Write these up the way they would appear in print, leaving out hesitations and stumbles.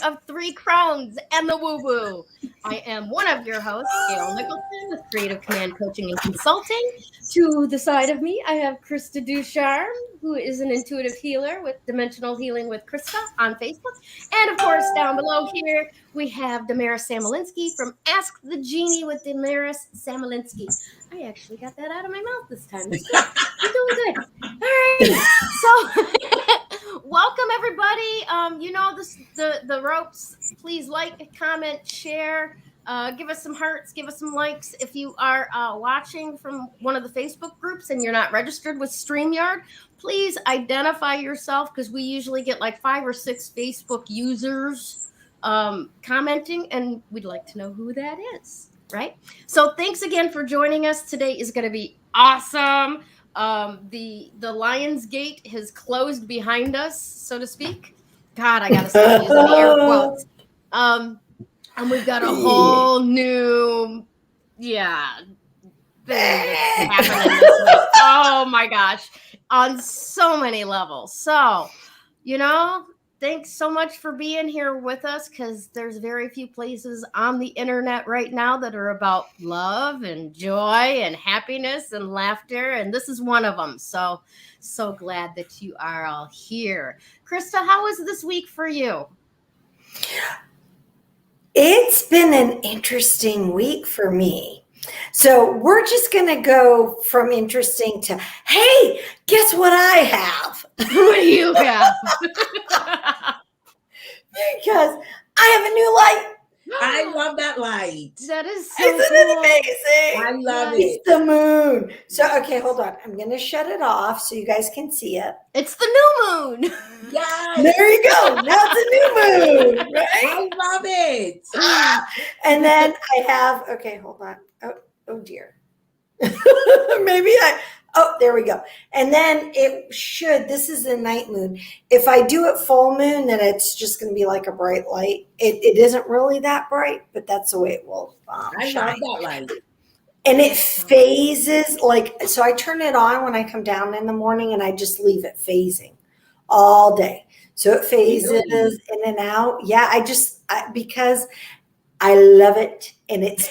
of Three Crones and the Woo Woo. I am one of your hosts, Gail Nicholson, with Creative Command Coaching and Consulting. To the side of me, I have Krista Ducharme, who is an intuitive healer with Dimensional Healing with Krista on Facebook. And of course, down below here, we have Damaris Samolinsky from Ask the Genie with Damaris Samolinsky. I actually got that out of my mouth this time. I'm doing good. All right. So welcome everybody. You know the ropes. Please like, comment, share. Give us some hearts, give us some likes. If you are watching from one of the Facebook groups and you're not registered with StreamYard, please identify yourself, because we usually get like 5 or 6 Facebook users commenting, and we'd like to know who that is. Right? So thanks again for joining us. Today is going to be awesome. The Lion's Gate has closed behind us, so to speak. God, I got to stop using the air quotes. And we've got a whole new, thing that's happening this week. Oh my gosh, on so many levels. So, thanks so much for being here with us, because there's very few places on the internet right now that are about love and joy and happiness and laughter. And this is one of them. So glad that you are all here. Krista, how was this week for you? It's been an interesting week for me. So we're just going to go from interesting to, hey, guess what I have? What do you have? Because I have a new light. I love that light. That is so Isn't cool. it amazing? I love It's it. the moon. So, okay, hold on. I'm going to shut it off so you guys can see it. It's the new moon. Yes. There you go. Now it's a new moon, right? I love it. And then I have, okay, hold on. Oh dear. There we go. And then this is the night moon. If I do it full moon, then it's just going to be like a bright light. It isn't really that bright, but that's the way it will I shine. love that light. And it phases, so I turn it on when I come down in the morning, and I just leave it phasing all day. So it phases in and out. Yeah, because I love it, and it's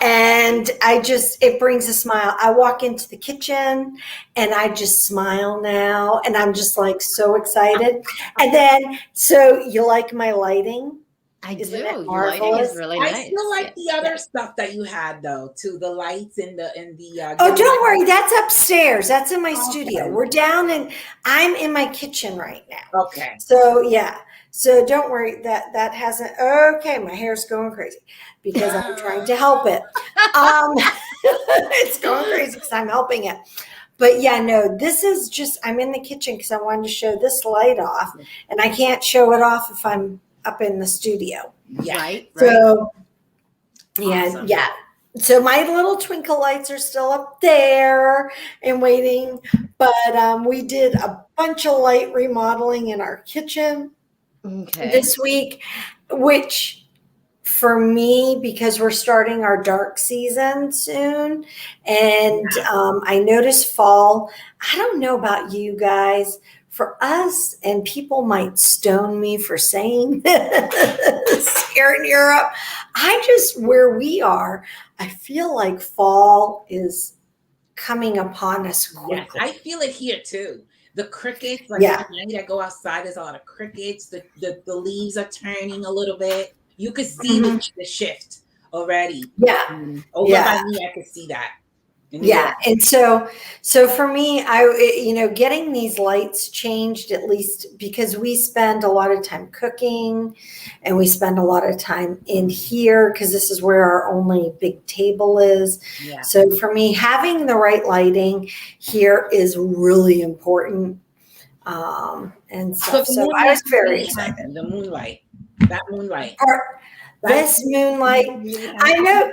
and it brings a smile. I walk into the kitchen and I just smile now, and I'm just like so excited. And then, so you like my lighting? I do. Your lighting is really nice. I still like the other stuff that you had though, too. The lights and the. Oh, don't worry. That's upstairs. That's in my studio. We're down, and I'm in my kitchen right now. Okay. So yeah. So don't worry. That hasn't. Okay, my hair's going crazy because I'm trying to help it. It's going crazy because I'm helping it. But yeah, no. This is just. I'm in the kitchen because I wanted to show this light off, and I can't show it off if I'm up in the studio. Yeah. Right. So Awesome. yeah. So my little twinkle lights are still up there and waiting, but we did a bunch of light remodeling in our kitchen this week, which for me, because we're starting our dark season soon, and I noticed fall. I don't know about you guys. For us, and people might stone me for saying this here in Europe, where we are, I feel like fall is coming upon us quickly. Yes, I feel it here too. The crickets, at night I go outside, there's a lot of crickets. The leaves are turning a little bit. You could see the shift already. Yeah. Over by me, I could see that. Yeah. And so for me, getting these lights changed, at least because we spend a lot of time cooking and we spend a lot of time in here because this is where our only big table is. Yeah. So for me, having the right lighting here is really important. And so I was very excited. The moonlight, that moonlight. This moonlight, I know.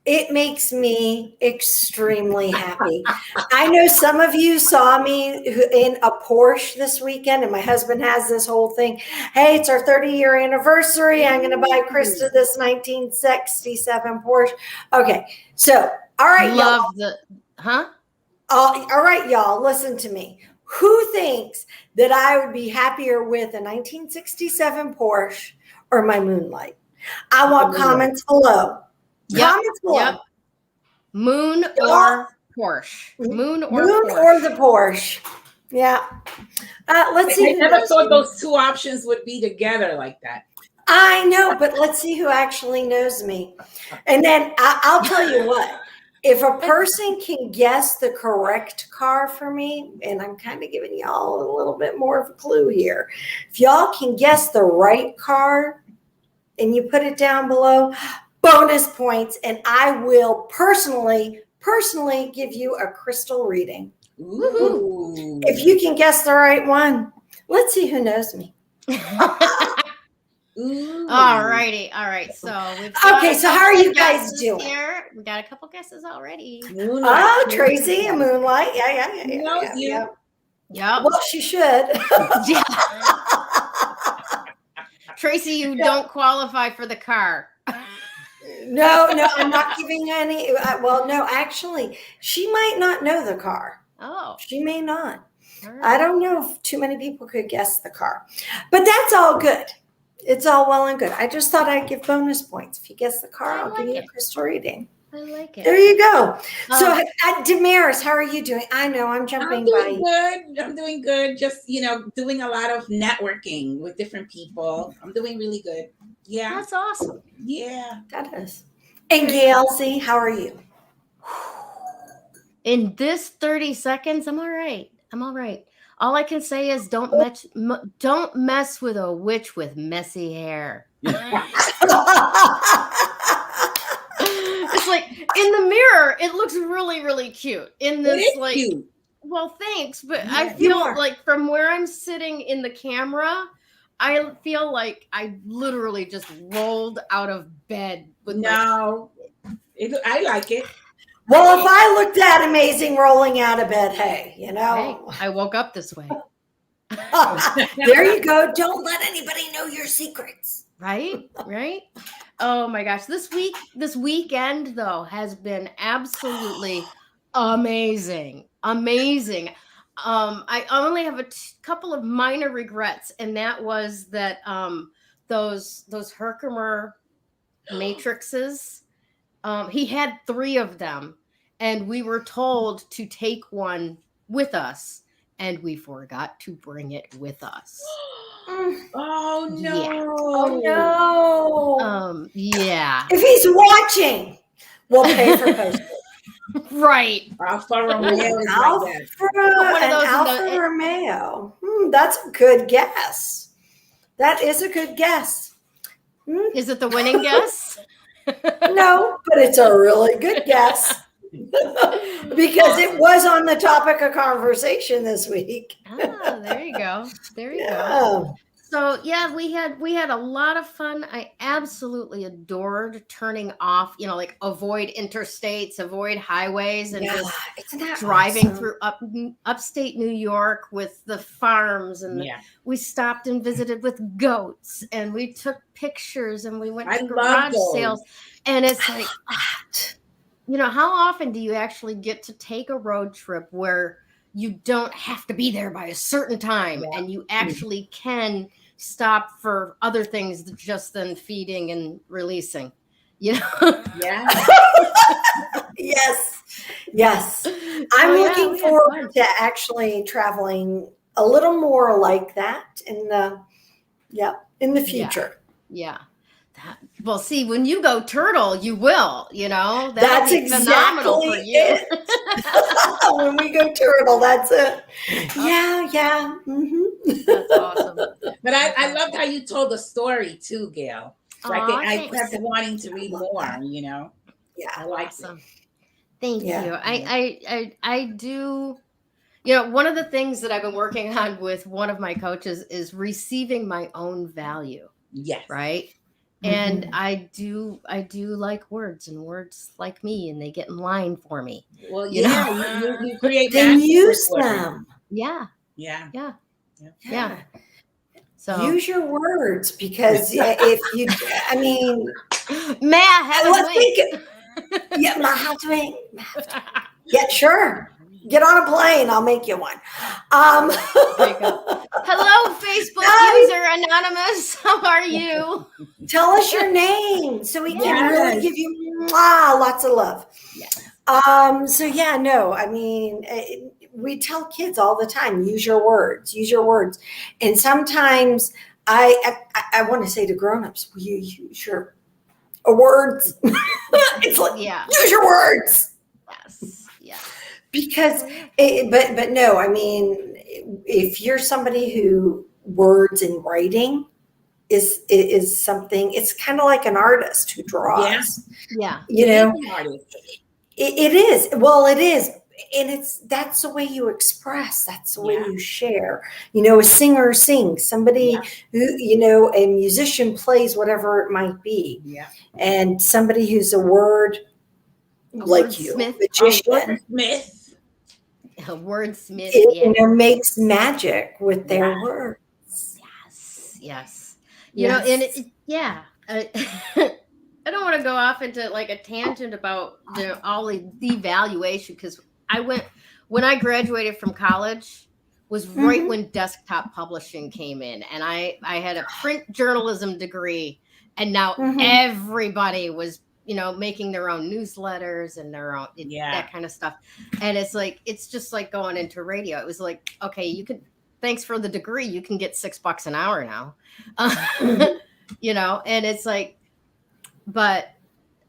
It makes me extremely happy. I know some of you saw me in a Porsche this weekend, and my husband has this whole thing. Hey, it's our 30-year anniversary. I'm going to buy Krista this 1967 Porsche. Okay, so all right, Love y'all. All right, y'all, listen to me. Who thinks that I would be happier with a 1967 Porsche or my Moonlight? I want comments below. Yep. Comments below. Yep. Moon or Porsche. Moon or the Porsche. Yeah. Let's see. I never thought those two options would be together like that. I know, but let's see who actually knows me. And then I'll tell you what. If a person can guess the correct car for me, and I'm kind of giving y'all a little bit more of a clue here. If y'all can guess the right car and you put it down below, bonus points, and I will personally give you a crystal reading. Ooh. If you can guess the right one, let's see who knows me. Ooh. All righty. All right. So so how are you guys doing? Here. We got a couple guesses already. Oh, Tracy, a Moonlight. Yeah. Yep. Well, she should. Yeah. Tracy, you don't qualify for the car. No, I'm not giving any. Well, no, actually, she might not know the car. Oh. She may not. Right. I don't know if too many people could guess the car. But that's all good. It's all well and good. I just thought I'd give bonus points. If you guess the car, I'll give you a crystal reading. I like it. There you go. So, Damaris, how are you doing? I know I'm jumping by. I'm doing good. Just, doing a lot of networking with different people. I'm doing really good. Yeah. That's awesome. Yeah. That is. And Gailsey, how are you? In this 30 seconds, I'm all right. All I can say is don't mess with a witch with messy hair. It's like in the mirror, it looks really, really cute. In this, cute. Well, thanks, but I feel like from where I'm sitting in the camera, I feel like I literally just rolled out of bed. I like it. Well, if I looked that amazing rolling out of bed, hey, I woke up this way. There you go. Don't let anybody know your secrets. Right? Oh my gosh. This weekend though has been absolutely amazing. I only have a couple of minor regrets, and that was that those Herkimer matrices, he had 3 of them, and we were told to take one with us, and we forgot to bring it with us. Oh no. Yeah. Oh no. Yeah. If he's watching, we'll pay for postage. Right. Alfa Romeo. Alfa Romeo. That's a good guess. That is a good guess. Is it the winning guess? No, but it's a really good guess. Because it was on the topic of conversation this week. There you go. Go. So yeah, we had a lot of fun. I absolutely adored turning off, avoid interstates, avoid highways, and just driving through upstate New York with the farms, and we stopped and visited with goats, and we took pictures, and we went to garage sales, and it's like, how often do you actually get to take a road trip where you don't have to be there by a certain time, and you actually can stop for other things just than feeding and releasing, Yeah. Yes. I'm looking forward to actually traveling a little more like that in the future. Yeah. Well, see, when you go turtle, you will, that's phenomenal for you. When we go turtle, that's it. Yeah. Mm-hmm. That's awesome. But I loved how you told the story too, Gail. I kept wanting to read more, Yeah. I like it. Thank you. I do. One of the things that I've been working on with one of my coaches is receiving my own value. Yes. Right. And I do like words, and words like me, and they get in line for me. Well, you create. Then use them. Yeah. So use your words, because if you, let's think it. Yeah, sure. Get on a plane. I'll make you one. There you go. Hello, Facebook user Anonymous. How are you? Tell us your name so we can really give you lots of love. Yes. So yeah, no, I mean, we tell kids all the time, use your words. And sometimes I want to say to grownups, will you use your words? It's like, use your words. Yes. Yeah. Because, but no, I mean, if you're somebody who words and writing is something, it's kind of like an artist who draws. Yeah. You know, it is. Well, it is. And that's the way you express. That's the way you share. You know, a singer sings, somebody who, a musician plays whatever it might be. Yeah. And somebody who's a word like you, magician. A wordsmith, makes magic with their words. Yes. You know, and I don't want to go off into like a tangent about all the evaluation, because when I graduated from college was right when desktop publishing came in, and I had a print journalism degree, and now everybody was making their own newsletters and their own that kind of stuff. And it's just like going into radio. It was like, okay, thanks for the degree, you can get $6 an hour now. And it's like, but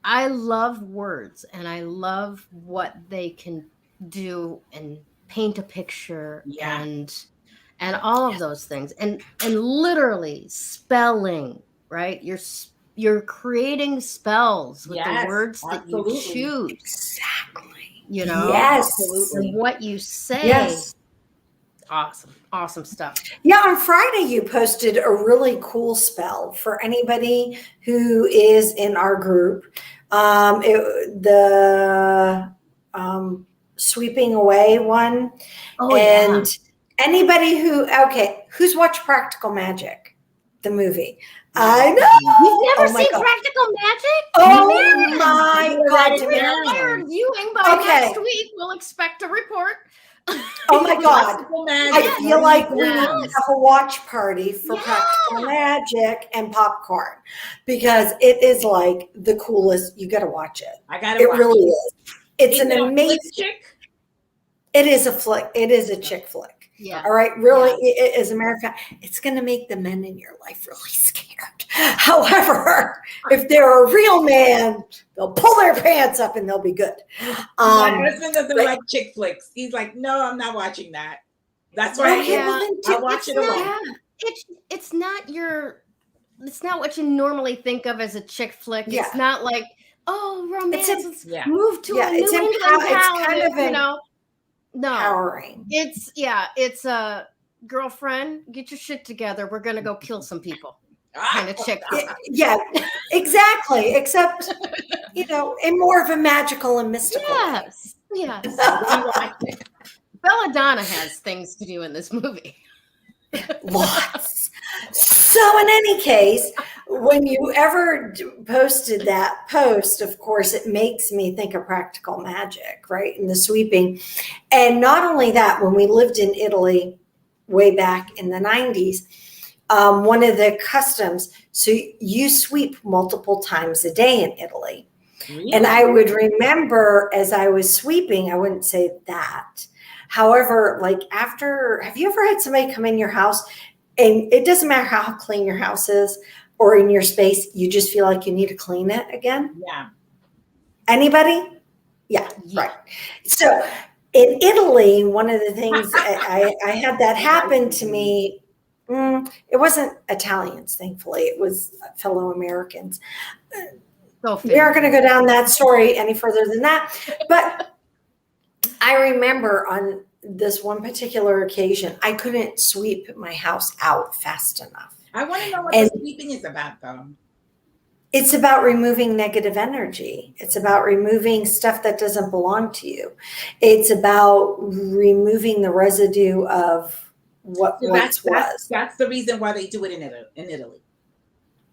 I love words and I love what they can do and paint a picture and all of those things. And literally spelling, right? You're creating spells with the words that you choose. Exactly. And what you say. Yes. Awesome stuff. Yeah, on Friday you posted a really cool spell for anybody who is in our group. The sweeping away one. Anybody who's watched Practical Magic, the movie. I know. You've never seen Practical Magic? Oh my God. Required viewing by next week. We'll expect a report. Oh my God. I feel like we need to have a watch party for Practical Magic and popcorn, because it is like the coolest. You got to watch it. It really is. It's an amazing chick. It is a flick. It is a chick flick. Yeah. All right. Really, as a matter of fact, it's going to make the men in your life really scared. However, if they're a real man, they'll pull their pants up and they'll be good. My husband doesn't like chick flicks. He's like, no, I'm not watching that. That's why I watch it alone. It's not what you normally think of as a chick flick. It's not like, romance. Move to a New England town. It's kind of empowering. It's a girlfriend, get your shit together. We're gonna go kill some people. Kind of chick. Yeah, exactly. Except, in more of a magical and mystical way. Yes. Belladonna has things to do in this movie. Lots. So in any case, when you ever posted that post, of course, it makes me think of Practical Magic, right? And the sweeping. And not only that, when we lived in Italy way back in the 90s, one of the customs, so you sweep multiple times a day in Italy. Really? And I would remember as I was sweeping, I wouldn't say that. However, have you ever had somebody come in your house and it doesn't matter how clean your house is or in your space, you just feel like you need to clean it again? Yeah. Anybody? Yeah. Right. So in Italy, one of the things I had that happen to me, it wasn't Italians, thankfully. It was fellow Americans. We aren't going to go down that story any further than that. But I remember on this one particular occasion, I couldn't sweep my house out fast enough. I want to know what the sweeping is about, though. It's about removing negative energy. It's about removing stuff that doesn't belong to you. It's about removing the residue of what once was. That's the reason why they do it in Italy.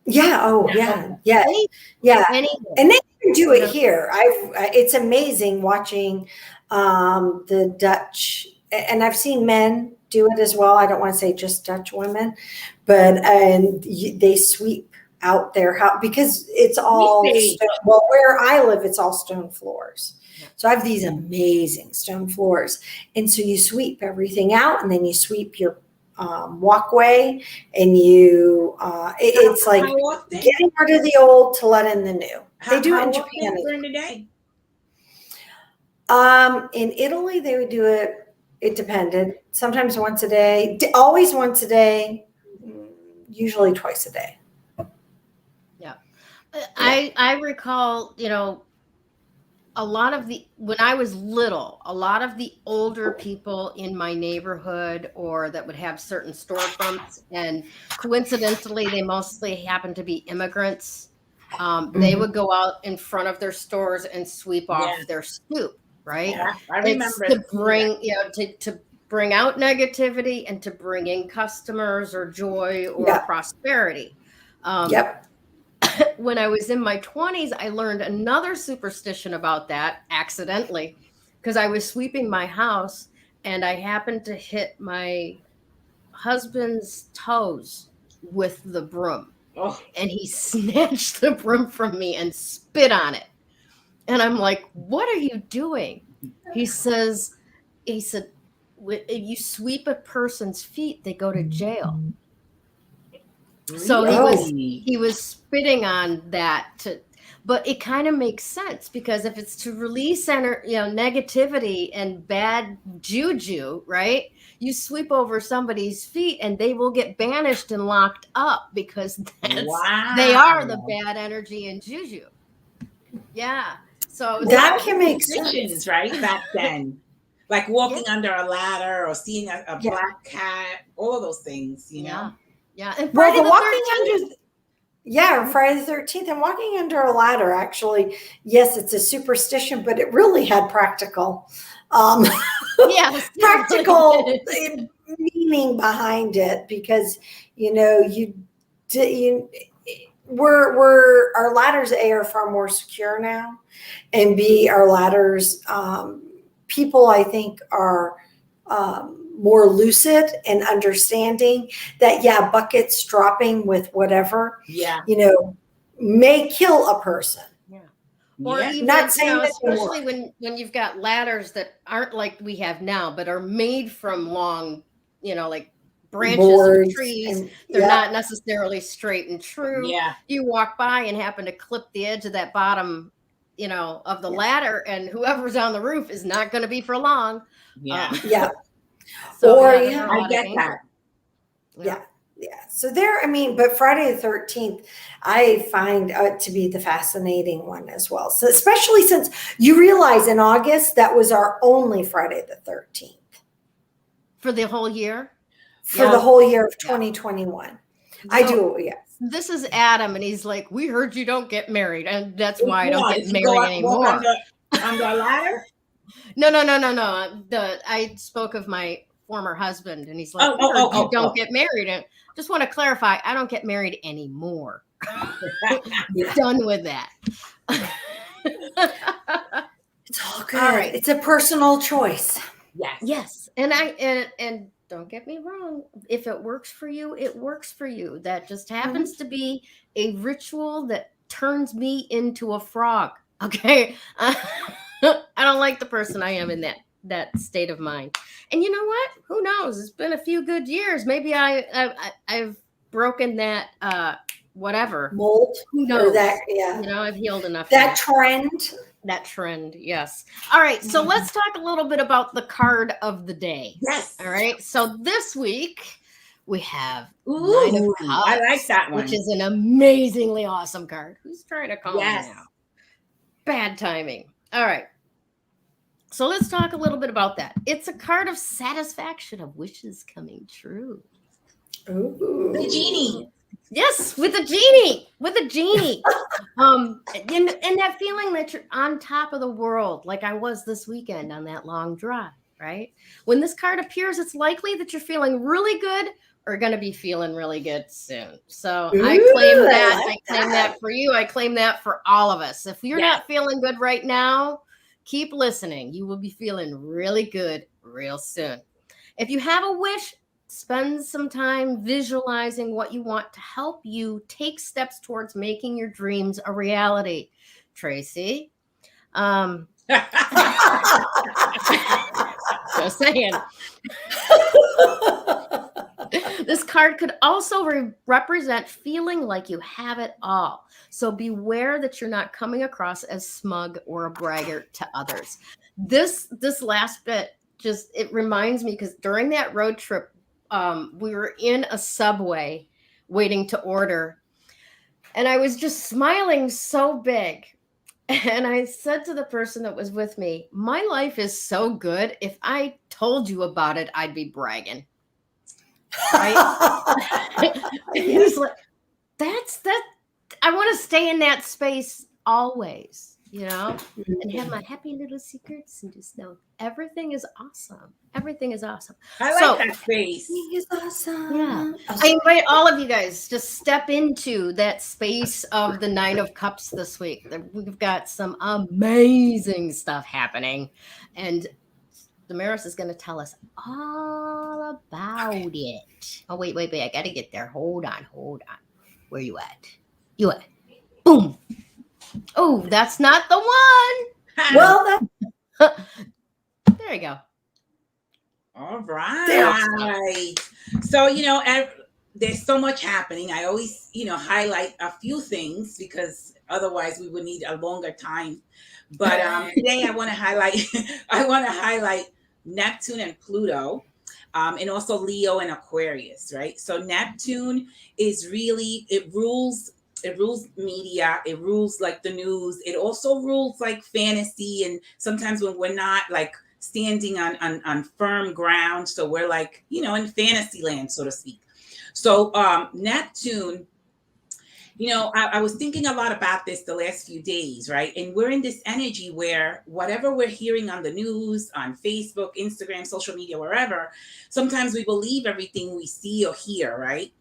Yeah. Oh, yeah. And they can do it here. It's amazing watching the Dutch, and I've seen men do it as well. I don't want to say just Dutch women, but they sweep out their house because it's all stone. Well, where I live, it's all stone floors. So I have these amazing stone floors, and so you sweep everything out, and then you sweep your walkway, and you it's like getting rid of the old to let in the new. They do it in Japan during the day. In Italy, they would do it. It depended. Sometimes once a day, always once a day, usually twice a day. Yeah. I recall, when I was little, a lot of the older people in my neighborhood or that would have certain storefronts, and coincidentally, they mostly happened to be immigrants. They would go out in front of their stores and sweep off their stoop, right? Yeah, I remember. It's to bring, to bring out negativity and to bring in customers or joy or prosperity. When I was in my 20s, I learned another superstition about that accidentally because I was sweeping my house and I happened to hit my husband's toes with the broom. Oh. And he snatched the broom from me and spit on it. And I'm like, what are you doing? He said, if you sweep a person's feet, they go to jail. So he was spitting on that but it kind of makes sense because if it's to release negativity and bad juju, right? You sweep over somebody's feet and they will get banished and locked up because they are the bad energy and juju. Yeah. So that can make sense, right? Back then. Like walking under a ladder or seeing a black cat, all of those things, Yeah. And Friday the 13th. Friday the 13th and walking under a ladder, actually, yes, it's a superstition, but it really had practical practical meaning behind it because our ladders are far more secure now, and B, our ladders people I think are more lucid and understanding that buckets dropping with whatever may kill a person. Or even, not saying that especially when you've got ladders that aren't like we have now, but are made from long, like branches of trees. They're not necessarily straight and true. You walk by and happen to clip the edge of that bottom, of the ladder, and whoever's on the roof is not going to be for long. So, I get that. So but Friday the 13th, I find to be the fascinating one as well. So especially since you realize in August, that was our only Friday the 13th. For the whole year? For the whole year of 2021. I do, yes. This is Adam, and he's like, we heard you don't get married, and that's why I don't get married anymore. On the ladder? No. I spoke of my former husband, and he's like, you don't get married. And just want to clarify, I don't get married anymore. Done with that. It's all good. All right. It's a personal choice. Yes. And don't get me wrong. If it works for you, it works for you. That just happens to be a ritual that turns me into a frog. Okay. I don't like the person I am in that state of mind. And you know what? Who knows? It's been a few good years. Maybe I've broken that whatever mold. Who knows? That, I've healed enough. That trend. That trend, yes. All right, so let's talk a little bit about the card of the day. Yes. All right, so this week we have Nine of Cups, I like that one. Which is an amazingly awesome card. Who's trying to call me now? Bad timing. All right. So let's talk a little bit about that. It's a card of satisfaction, of wishes coming true. Ooh. The genie. Yes, with a genie. And that feeling that you're on top of the world, like I was this weekend on that long drive, right? When this card appears, it's likely that you're feeling really good or going to be feeling really good soon. So I claim that. I claim that for you. I claim that for all of us. If you're not feeling good right now, keep listening. You will be feeling really good real soon. If you have a wish, spend some time visualizing what you want to help you take steps towards making your dreams a reality. Tracy, just saying. This card could also represent feeling like you have it all. So beware that you're not coming across as smug or a braggart to others. This last bit it reminds me, because during that road trip, we were in a Subway waiting to order, and I was just smiling so big. And I said to the person that was with me, my life is so good. If I told you about it, I'd be bragging. Right? He's like, that's that. I want to stay in that space always, and have my happy little secrets and just know everything is awesome. Everything is awesome. I like that space. Everything is awesome. Yeah. I invite all of you guys to step into that space of the Nine of Cups this week. We've got some amazing stuff happening, and Damaris is going to tell us all about it. Oh, wait. I got to get there. Hold on. Where you at? You at? Boom. Oh, that's not the one. Well, there you go. All right. So, there's so much happening. I always, highlight a few things because otherwise we would need a longer time. But today I want to highlight Neptune and Pluto, and also Leo and Aquarius, right? So Neptune is really, it rules media, it rules like the news, it also rules like fantasy, and sometimes when we're not like standing on firm ground, so we're like, in fantasy land, so to speak. So Neptune, I was thinking a lot about this the last few days, right? And we're in this energy where whatever we're hearing on the news, on Facebook, Instagram, social media, wherever, sometimes we believe everything we see or hear, right?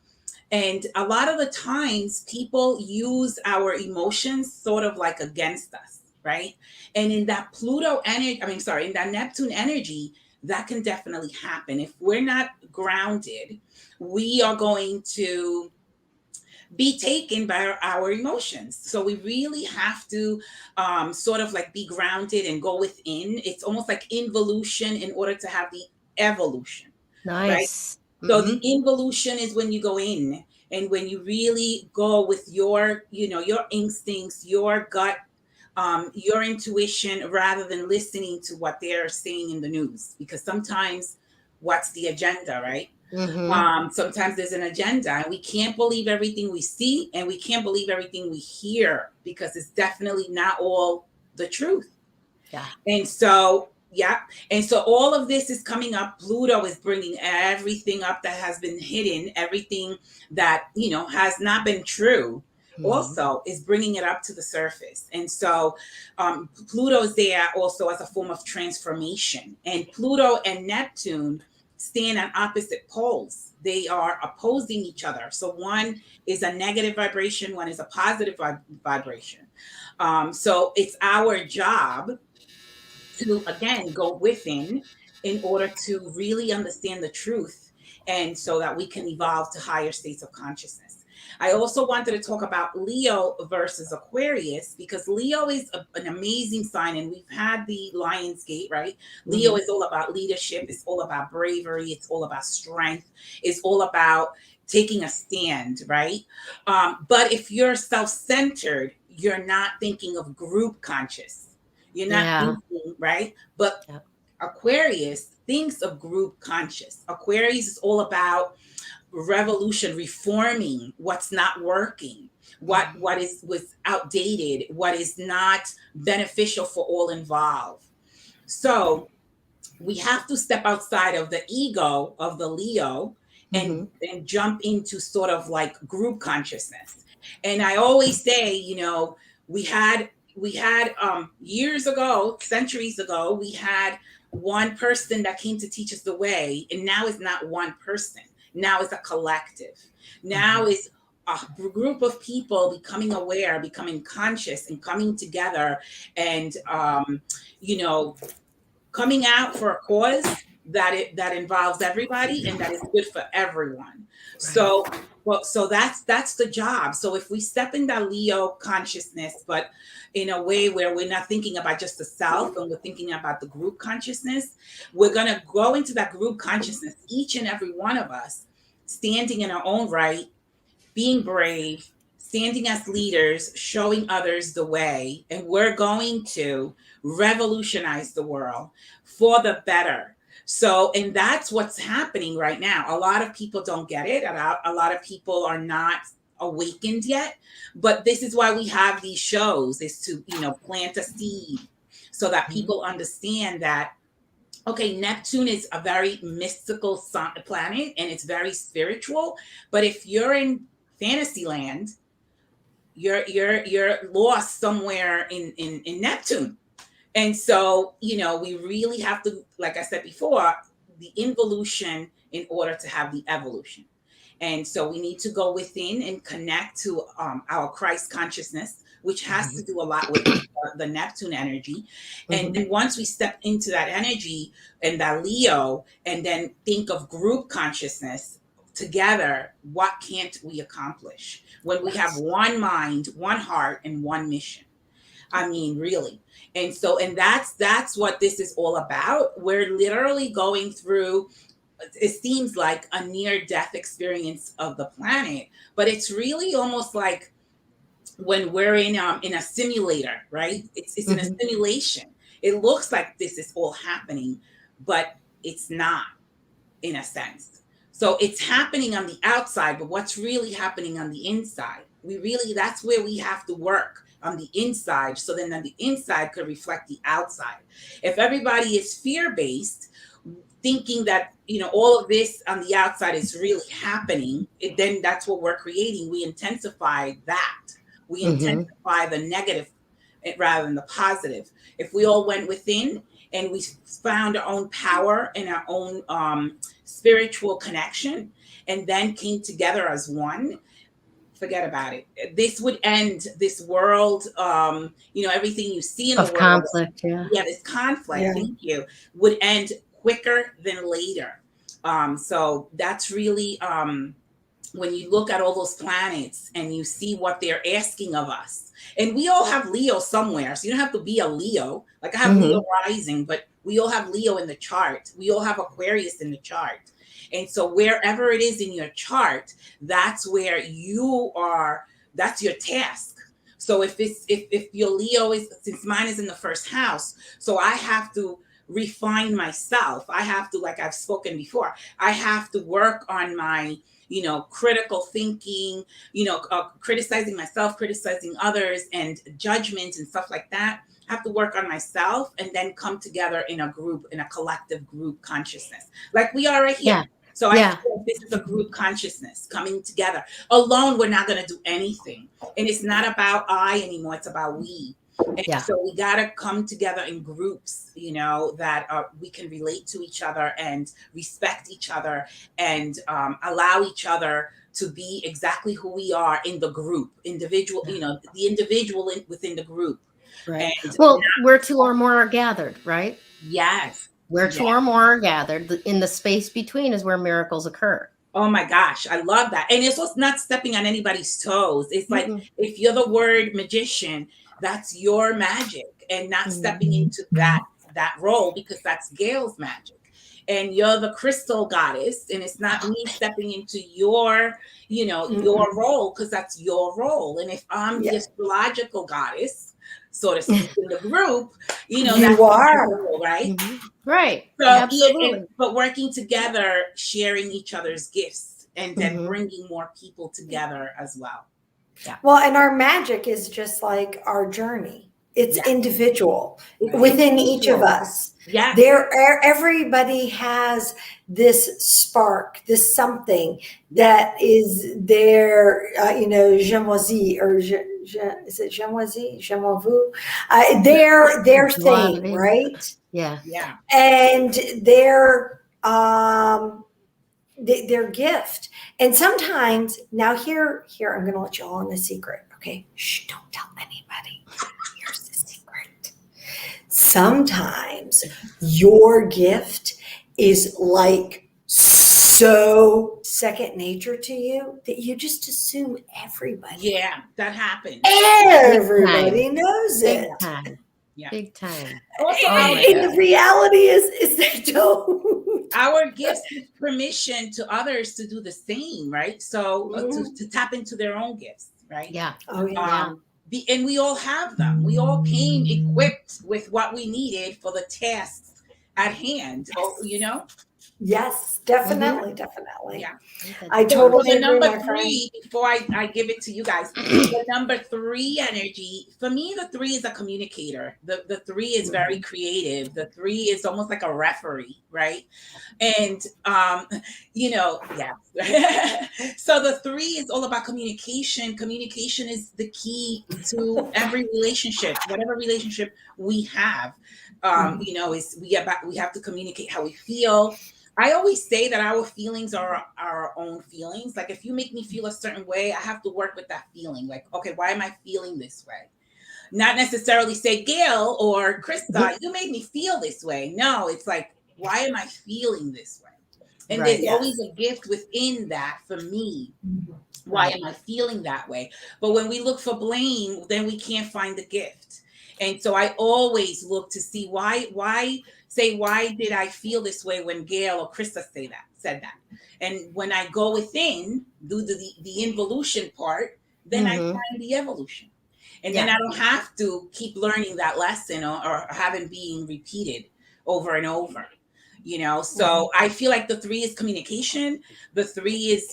And a lot of the times people use our emotions sort of like against us, right? And in that in that Neptune energy, that can definitely happen. If we're not grounded, we are going to be taken by our emotions. So we really have to sort of like be grounded and go within. It's almost like involution in order to have the evolution. Nice. Right? So the involution is when you go in and when you really go with your instincts, your gut, your intuition, rather than listening to what they're saying in the news. Because sometimes what's the agenda, right? Sometimes there's an agenda, and we can't believe everything we see, and we can't believe everything we hear, because it's definitely not all the truth. Yeah. And so all of this is coming up. Pluto is bringing everything up that has been hidden, everything that has not been true. Also is bringing it up to the surface. And so Pluto's there also as a form of transformation. And Pluto and Neptune stand on opposite poles. They are opposing each other. So one is a negative vibration, one is a positive vibration. So it's our job to, again, go within in order to really understand the truth, and so that we can evolve to higher states of consciousness. I also wanted to talk about Leo versus Aquarius, because Leo is an amazing sign, and we've had the Lion's Gate, right? Leo is all about leadership. It's all about bravery. It's all about strength. It's all about taking a stand, right? But if you're self-centered, you're not thinking of group conscious. You're not thinking, right? But Aquarius thinks of group conscious. Aquarius is all about revolution, reforming what's not working, what was outdated, what is not beneficial for all involved. So we have to step outside of the ego of the Leo and jump into sort of like group consciousness. And I always say, we had years ago, centuries ago, we had one person that came to teach us the way, and now it's not one person. Now it's a collective. Now it's a group of people becoming aware, becoming conscious, and coming together, and coming out for a cause that involves everybody and that is good for everyone. So, so that's the job. So if we step in that Leo consciousness, but in a way where we're not thinking about just the self and we're thinking about the group consciousness, we're gonna go into that group consciousness, each and every one of us, standing in our own right, being brave, standing as leaders, showing others the way, and we're going to revolutionize the world for the better. So, and that's what's happening right now. A lot of people don't get it. A lot of people are not awakened yet. But this is why we have these shows, is to, plant a seed so that people understand that, okay, Neptune is a very mystical planet and it's very spiritual. But if you're in fantasy land, you're lost somewhere in Neptune. And so, we really have to, like I said before, the involution in order to have the evolution. And so we need to go within and connect to our Christ consciousness, which has to do a lot with the Neptune energy. And then once we step into that energy and that Leo, and then think of group consciousness together, what can't we accomplish when we have one mind, one heart, and one mission? I mean, really. And so, and that's what this is all about. We're literally going through, it seems like, a near-death experience of the planet, but it's really almost like when we're in a simulator, right? It's in a simulation. It looks like this is all happening, but it's not, in a sense. So it's happening on the outside, but what's really happening on the inside? That's where we have to work, on the inside, so then on the inside could reflect the outside. If everybody is fear-based, thinking that all of this on the outside is really happening, then that's what we're creating. We intensify that. We intensify the negative rather than the positive. If we all went within and we found our own power and our own spiritual connection, and then came together as one, forget about it. This would end this world. Everything you see in the world, conflict. This conflict. Thank you. Would end quicker than later. So that's really when you look at all those planets and you see what they're asking of us. And we all have Leo somewhere, so you don't have to be a Leo. Like I have Leo rising, but we all have Leo in the chart. We all have Aquarius in the chart. And so wherever it is in your chart, that's where you are, that's your task. So if your Leo is, since mine is in the first house, so I have to refine myself. I have to, like I've spoken before, I have to work on my, critical thinking, criticizing myself, criticizing others, and judgment and stuff like that. I have to work on myself and then come together in a group, in a collective group consciousness, like we are right here. So I feel this is a group consciousness coming together. Alone, we're not going to do anything. And it's not about I anymore. It's about we. And so we got to come together in groups, that we can relate to each other and respect each other and allow each other to be exactly who we are in the group, individual, the individual within the group. Right. And well, where two or more are gathered, right? Yes. Where two or more are gathered, in the space between is where miracles occur. Oh my gosh, I love that. And it's also not stepping on anybody's toes. It's like, if you're the word magician, that's your magic, and not stepping into that role, because that's Gail's magic. And you're the crystal goddess, and it's not me stepping into your, your role, because that's your role. And if I'm the astrological goddess, so to speak, in the group, that's are role, right? Right. So, absolutely. But working together, sharing each other's gifts, and then bringing more people together as well. Yeah. Well, and our magic is just like our journey. It's individual within each of us. Yeah. Everybody has this spark, this something that is their, jamoisi, or is it jamoisi, jamovu? Their thing, right? Yeah. And their their gift. And sometimes, now here, I'm going to let you all in a secret. Okay. Shh, don't tell anybody. Here's the secret. Sometimes your gift is like so second nature to you that you just assume everybody. Yeah, that happens. Everybody knows Big it. time. Yeah. Big time. Also, And the reality is they don't. Our gifts give permission to others to do the same, right? So to tap into their own gifts, right? Yeah. Oh, yeah. And we all have them. We all came equipped with what we needed for the tasks at hand. Yes. Yes, definitely, definitely. Yeah. I totally the agree, number my friend. 3, before I give it to you guys, the number 3 energy, for me, the 3 is a communicator. The 3 is very creative. The 3 is almost like a referee, right? And, so the 3 is all about communication. Communication is the key to every relationship, whatever relationship we have, is we have to communicate how we feel. I always say that our feelings are our own feelings. Like if you make me feel a certain way, I have to work with that feeling. Like, okay, why am I feeling this way? Not necessarily say, Gail or Krista, you made me feel this way. No, it's like, why am I feeling this way? And there's always a gift within that for me. Why am I feeling that way? But when we look for blame, then we can't find the gift. And so I always look to see why did I feel this way when Gail or Krista said that? And when I go within, do the involution part, then I find the evolution. And then I don't have to keep learning that lesson or having being repeated over and over. So I feel like the 3 is communication. The 3 is,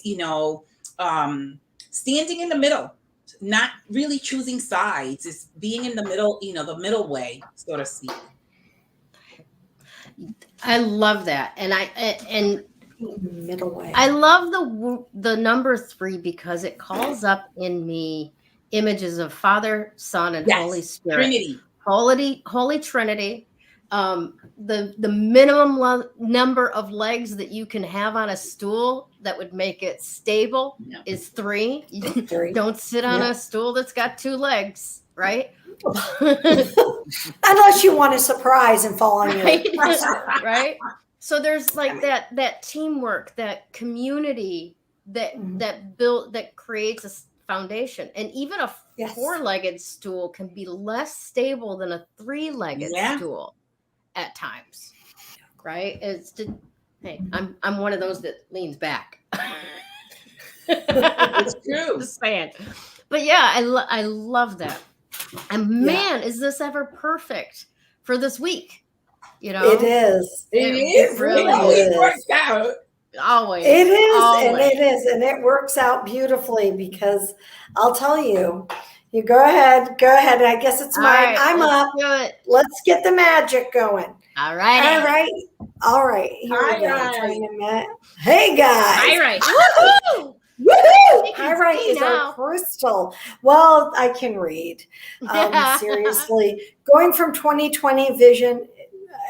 standing in the middle, not really choosing sides. It's being in the middle, the middle way, so to speak. I love that. And middle way. I love the number 3 because it calls up in me images of Father, Son, and Holy Spirit. Trinity. Holy Trinity. The minimum number of legs that you can have on a stool that would make it stable is 3. Don't sit on a stool that's got 2 legs, right? Unless you want a surprise and fall on your right. So there's like that teamwork, that community that creates a foundation. And even a 4-legged stool can be less stable than a 3-legged stool at times, right? Hey, I'm one of those that leans back. It's true. Just saying. But yeah, I love that. And man, is this ever perfect for this week? It is. It really always works out. Always. It is, always. and it works out beautifully because I'll tell you. You go ahead. I guess it's mine. Right, I'm up. Do it. Let's get the magic going. All right. Here we go. Hey guys. Pyrite. Woohoo! Woohoo! Pyrite is our crystal. Well, I can read. Seriously, going from 20/20 vision.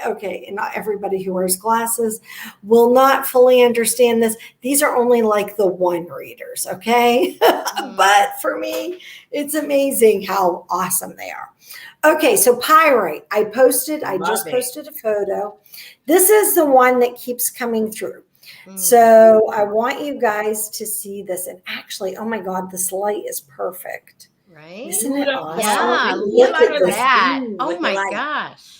Okay, and not everybody who wears glasses will not fully understand this. These are only like the 1 readers, okay? But for me, it's amazing how awesome they are. Okay, so Pyrite, I posted a photo. This is the one that keeps coming through. So I want you guys to see this. And actually, oh my God, this light is perfect. Right? Isn't it awesome? Yeah, look at that. Oh my gosh.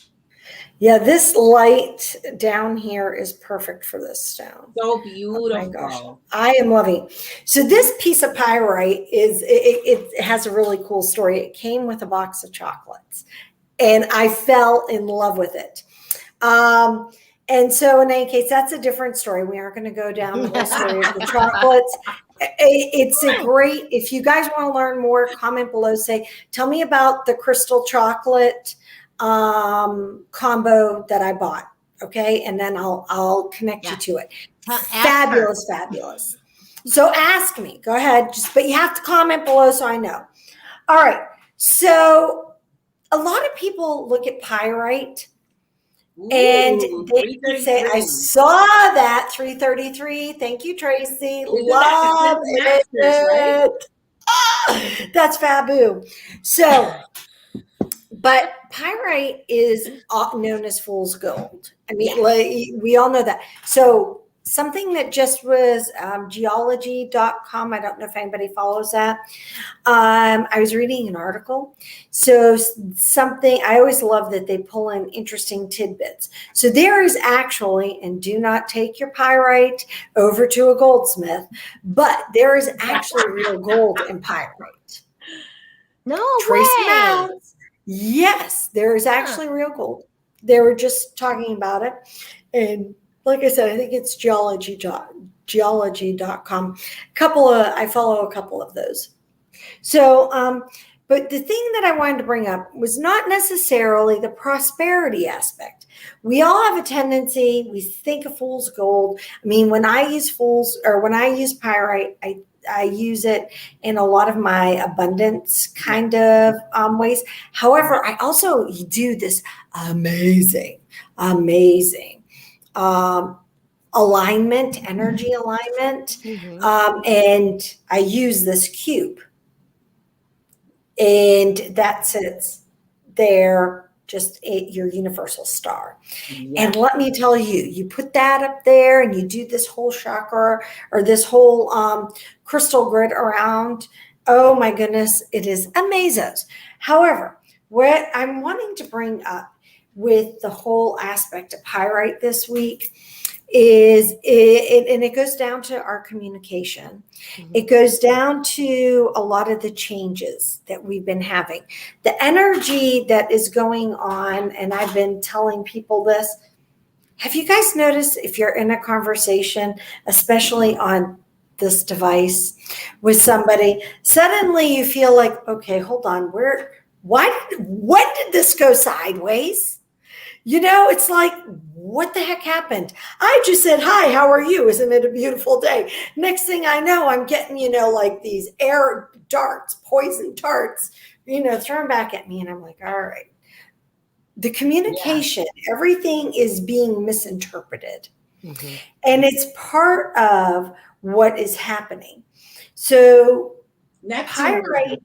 Yeah, this light down here is perfect for this stone. So beautiful. Oh my gosh, I am loving it. So this piece of pyrite it has a really cool story. It came with a box of chocolates, and I fell in love with it. And so in any case, that's a different story. We aren't going to go down the whole story of the chocolates. It's a great, if you guys want to learn more, comment below, tell me about the crystal chocolate combo that I bought. Okay. And then I'll connect you to it. Fabulous. So ask me, go ahead. But you have to comment below so I know. All right. So a lot of people look at pyrite And Ooh, they say, I 333. saw that 333. Thank you, Tracy. Isn't that Love the Masters, right? it. That's Fabu. So, but pyrite is known as fool's gold. I mean, Yes. like, we all know that. So something that just was geology.com. I don't know if anybody follows that. I was reading an article. So something, I always love that they pull in interesting tidbits. So there is actually, and do not take your pyrite over to a goldsmith, but there is actually real gold in pyrite. No Trace way. them out. Yes, there is actually real gold. They were just talking about it. And like I said, I think it's geology.com. I follow a couple of those. So, but the thing that I wanted to bring up was not necessarily the prosperity aspect. We all have a tendency, we think of fool's gold. I mean, when I use pyrite, I use it in a lot of my abundance kind of ways. However, I also do this amazing alignment, energy alignment. And I use this cube. And that sits there, just your universal star. Yeah. And let me tell you, you put that up there and you do this whole chakra or this whole crystal grid around. Oh my goodness, it is amazing. However, what I'm wanting to bring up with the whole aspect of pyrite this week is and it goes down to our communication. It goes down to a lot of the changes that we've been having, the energy that is going on. And I've been telling people this. Have you guys noticed if you're in a conversation, especially on this device with somebody, suddenly you feel like, okay, hold on, when did this go sideways? It's like, what the heck happened? I just said, hi, how are you? Isn't it a beautiful day? Next thing I know, I'm getting, like these air darts, poison darts, thrown back at me. And I'm like, all right. The communication, everything is being misinterpreted. And it's part of what is happening. So pyrite,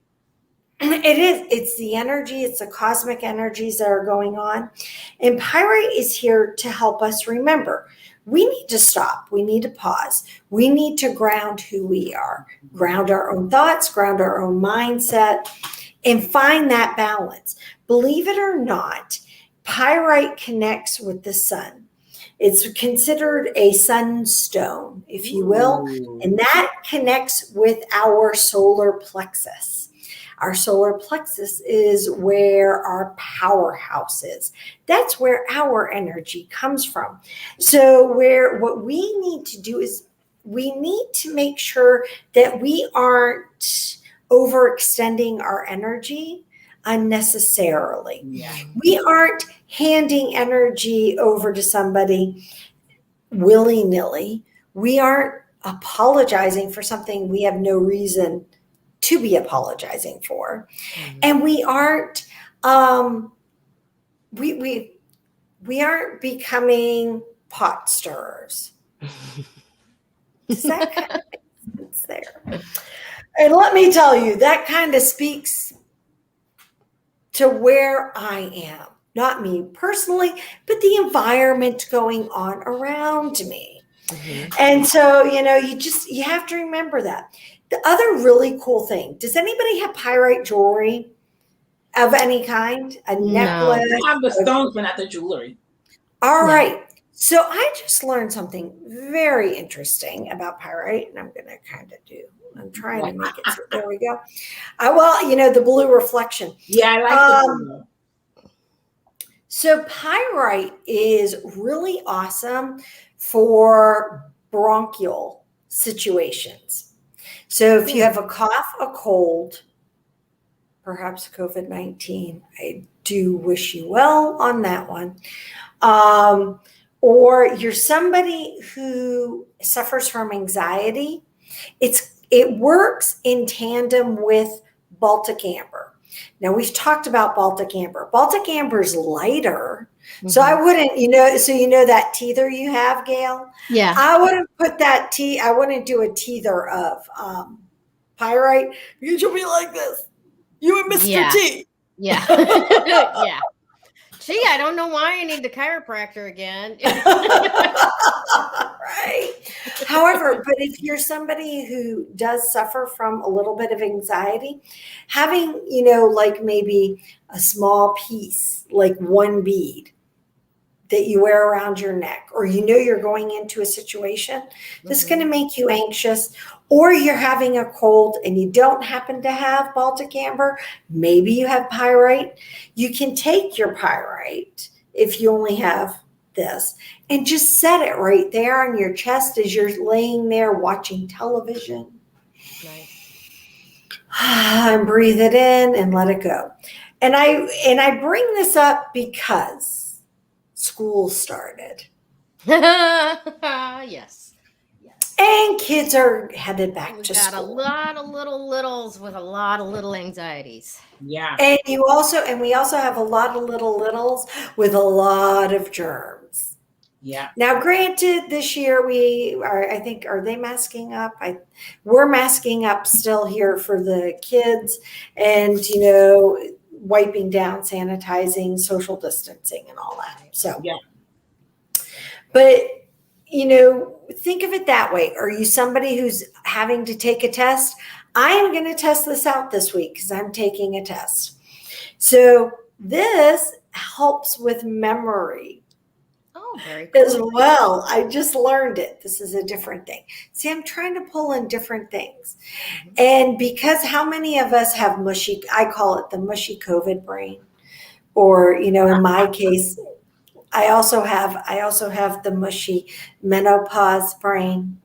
it's the energy, it's the cosmic energies that are going on. And pyrite is here to help us remember. We need to stop. We need to pause. We need to ground who we are, ground our own thoughts, ground our own mindset, and find that balance. Believe it or not, pyrite connects with the sun. It's considered a sunstone, if you will, and that connects with our solar plexus. Our solar plexus is where our powerhouse is. That's where our energy comes from. So what we need to do is we need to make sure that we aren't overextending our energy unnecessarily. We aren't handing energy over to somebody willy-nilly. We aren't apologizing for something we have no reason to be apologizing for. And we aren't we aren't becoming pot stirrers. Does that kind of make sense there? And let me tell you, that kind of speaks to where I am. Not me personally, but the environment going on around me. And so, you have to remember that. The other really cool thing, does anybody have pyrite jewelry of any kind? A necklace? I have the stones, but not the jewelry. All right. So I just learned something very interesting about pyrite, and I'm trying to make it. So there we go. The blue reflection. Yeah, I like the blue. So pyrite is really awesome for bronchial situations. So if you have a cough, a cold, perhaps COVID-19, I do wish you well on that one. Or you're somebody who suffers from anxiety, it works in tandem with Baltic amber. Now we've talked about Baltic amber. Baltic amber is lighter So I wouldn't, so that teether you have, Gail. Yeah. I wouldn't put that I wouldn't do a teether of pyrite because you'll be like this. You and Mr. Yeah. T. Yeah. Yeah. Gee, I don't know why I need the chiropractor again. Right. However, but if you're somebody who does suffer from a little bit of anxiety, having, like maybe a small piece, like one bead that you wear around your neck, or you're going into a situation that's going to make you anxious, or you're having a cold and you don't happen to have Baltic amber, maybe you have pyrite. You can take your pyrite if you only have this and just set it right there on your chest as you're laying there watching television. Nice. And breathe it in and let it go. And I bring this up because school started. Yes. And kids are headed back to got school. A lot of little littles with a lot of little anxieties. Yeah. And we also have a lot of little littles with a lot of germs. Yeah. Now, granted, this year are they masking up? We're masking up still here for the kids, and wiping down, sanitizing, social distancing, and all that. So, yeah. But, think of it that way. Are you somebody who's having to take a test? I am going to test this out this week because I'm taking a test. So this helps with memory. Oh, very cool. As well. I just learned it. This is a different thing. See, I'm trying to pull in different things. And because how many of us have I call it the mushy COVID brain, or, in my case, I also have the mushy menopause brain.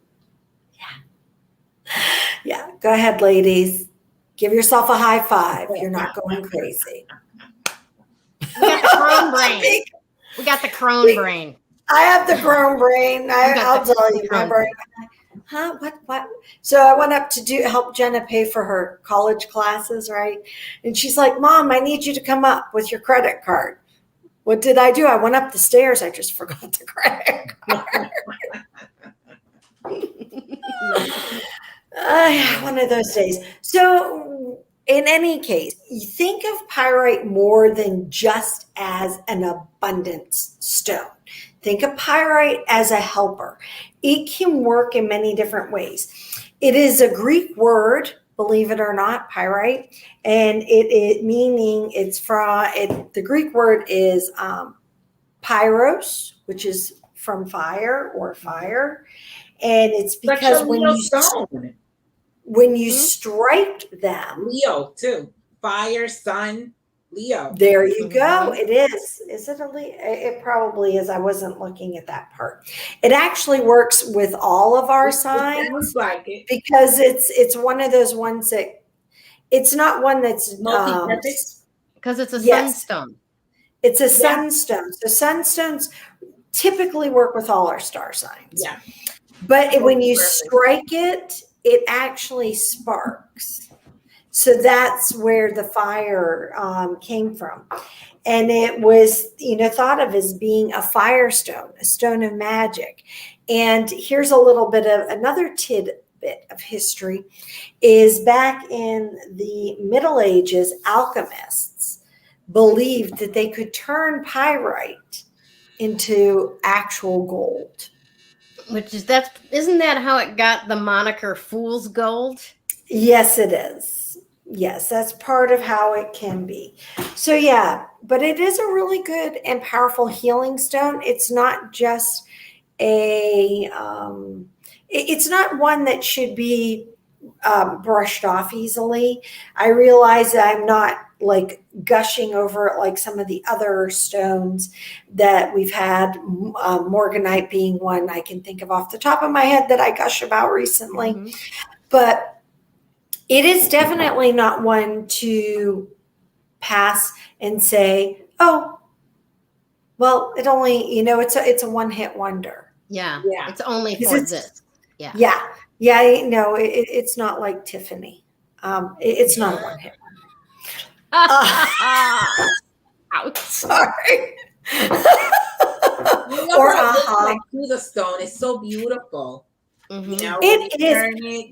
Yeah. Go ahead, ladies. Give yourself a high five. You're not going crazy. We got the crone brain. We got the crone brain. I have the crone brain. I'll tell you, my brain. Huh? What? So I went up to help Jenna pay for her college classes, right? And she's like, Mom, I need you to come up with your credit card. What did I do? I went up the stairs. I just forgot the credit card. One of those days. So in any case, you think of pyrite more than just as an abundance stone. Think of pyrite as a helper. It can work in many different ways. It is a Greek word, believe it or not, pyrite, and the Greek word is pyros, which is from fire or fire, and it's because when you strike them, Leo too, fire, sun, Leo. There you go. It is. Is it a Leo? It probably is. I wasn't looking at that part. It actually works with all of our signs. It looks like it. Because it's one of those ones that it's not one that's multi-purpose. Because it's a sunstone. It's a sunstone. So sunstones typically work with all our star signs. Yeah. But when you strike it, it actually sparks. So that's where the fire came from. And it was, thought of as being a firestone, a stone of magic. And here's a little bit of another tidbit of history is back in the Middle Ages, alchemists believed that they could turn pyrite into actual gold. Isn't that how it got the moniker Fool's Gold? Yes, it is. Yes, that's part of how it can be. So yeah, but it is a really good and powerful healing stone. It's not just it's not one that should be brushed off easily. I realize that I'm not like gushing over it like some of the other stones that we've had, morganite being one I can think of off the top of my head that I gush about recently. But it is definitely not one to pass and say, oh, well, it only, it's a one-hit wonder. Yeah. It's only for this. Yeah. Yeah. No, it's not like Tiffany. It's not a one-hit wonder. Ouch. Sorry. Or how it looks aha. like through the stone. It's so beautiful. Mhm. You know, It when you is. turn it,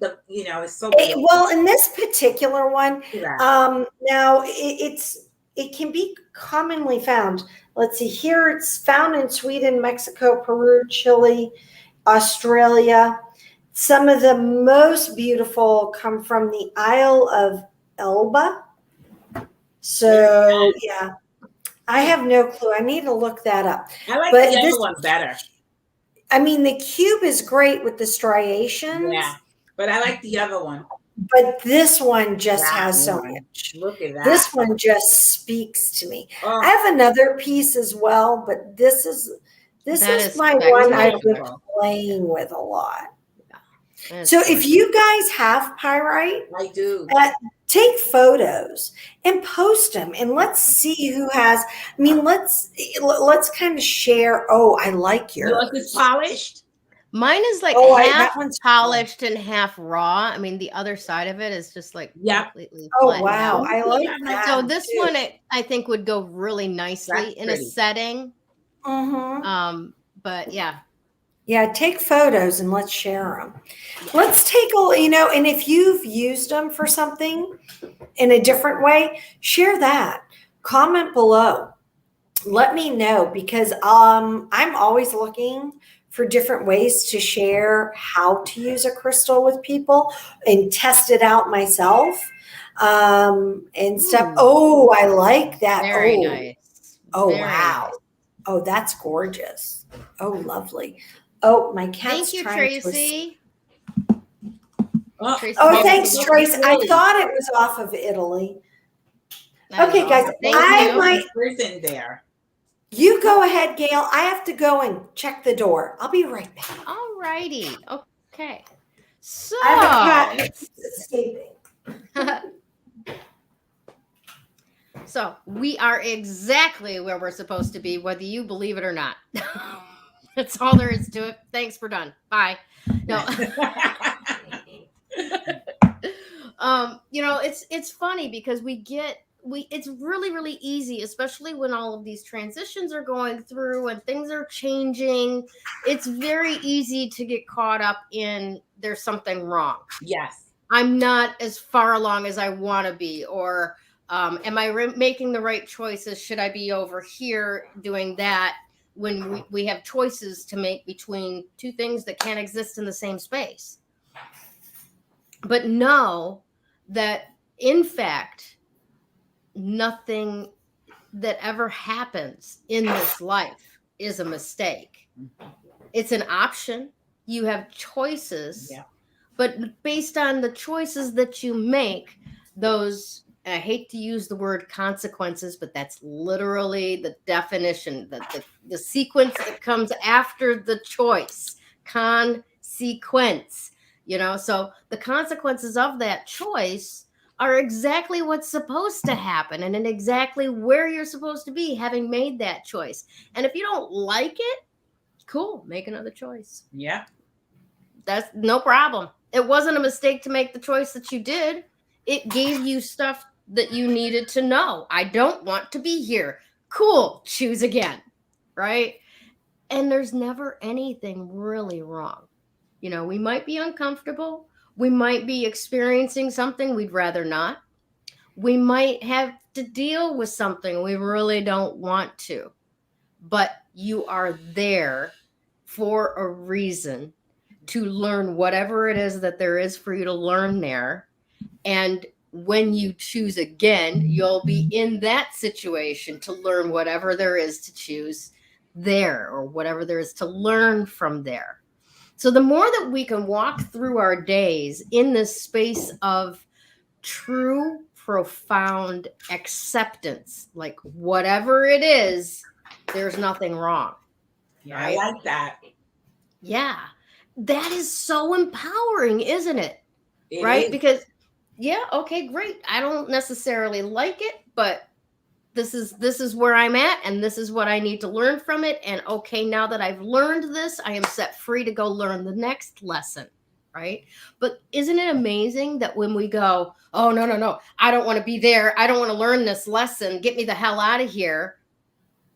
it's so beautiful. Well, in this particular one, Yeah. now it can be commonly found. Let's see, here it's found in Sweden, Mexico, Peru, Chile, Australia. Some of the most beautiful come from the Isle of Elba. So yeah, I have no clue. I need to look that up. I like But the this, other one better. I mean, the cube is great with the striations. Yeah, but I like the other one. But this one just That has so one. much. Look at that. This one just speaks to me. Oh, I have another piece as well, but this is That is my one I've been beautiful. playing with a lot. That's So gorgeous. if you guys have pyrite, I do. take photos and post them, and let's see who has. I mean, let's kind of share. Oh, I like Yours yours. is polished? Mine is like that half one's polished and half raw. I mean, the other side of it is just like Yep. completely Oh flattened wow, out. I like that. So this too. one, I think, would go really nicely That's in pretty. a setting. Mm-hmm. But yeah, Yeah, take photos and let's share them. Let's take and if you've used them for something in a different way, share that. Comment below. Let me know, because I'm always looking for different ways to share how to use a crystal with people and test it out myself. And stuff. Ooh. Oh, I like that. very nice. Oh, Very wow. nice. Oh, that's gorgeous. Oh, lovely. Oh, my cat's Thank you, trying to. Tracy. Oh, Oh, thanks, look, Trace. I Italy. thought it was off of Italy. That is Okay, guys, awesome. Thank you. Prison there. You go ahead, Gail. I have to go and check the door. I'll be right back. All righty. Okay. So I have a cat that's escaping. So we are exactly where we're supposed to be, whether you believe it or not. That's all there is to it. Thanks, we're done. Bye. No. It's funny because it's really, really easy, especially when all of these transitions are going through and things are changing. It's very easy to get caught up in there's something wrong. Yes. I'm not as far along as I want to be, or am I making the right choices? Should I be over here doing that, when we have choices to make between two things that can't exist in the same space? But know that, in fact, nothing that ever happens in this life is a mistake. It's an option. You have choices. Yeah. But based on the choices that you make, those, I hate to use the word consequences, but that's literally the definition, the sequence that comes after the choice. Consequence. So the consequences of that choice are exactly what's supposed to happen and exactly where you're supposed to be, having made that choice. And if you don't like it, cool, make another choice. Yeah. That's no problem. It wasn't a mistake to make the choice that you did. It gave you stuff that you needed to know. I don't want to be here. Cool, choose again, right? And there's never anything really wrong. We might be uncomfortable. We might be experiencing something we'd rather not. We might have to deal with something we really don't want to. But you are there for a reason, to learn whatever it is that there is for you to learn there. And when you choose again, you'll be in that situation to learn whatever there is to choose there, or whatever there is to learn from there. So the more that we can walk through our days in this space of true, profound acceptance, like whatever it is, there's nothing wrong. Yeah, Right? I like that. Yeah. That is so empowering, isn't it? It Right? is. Because, yeah, okay, great. I don't necessarily like it, but this is where I'm at, and this is what I need to learn from it. And okay, now that I've learned this, I am set free to go learn the next lesson. Right? But isn't it amazing that when we go, oh, no, I don't want to be there. I don't want to learn this lesson. Get me the hell out of here.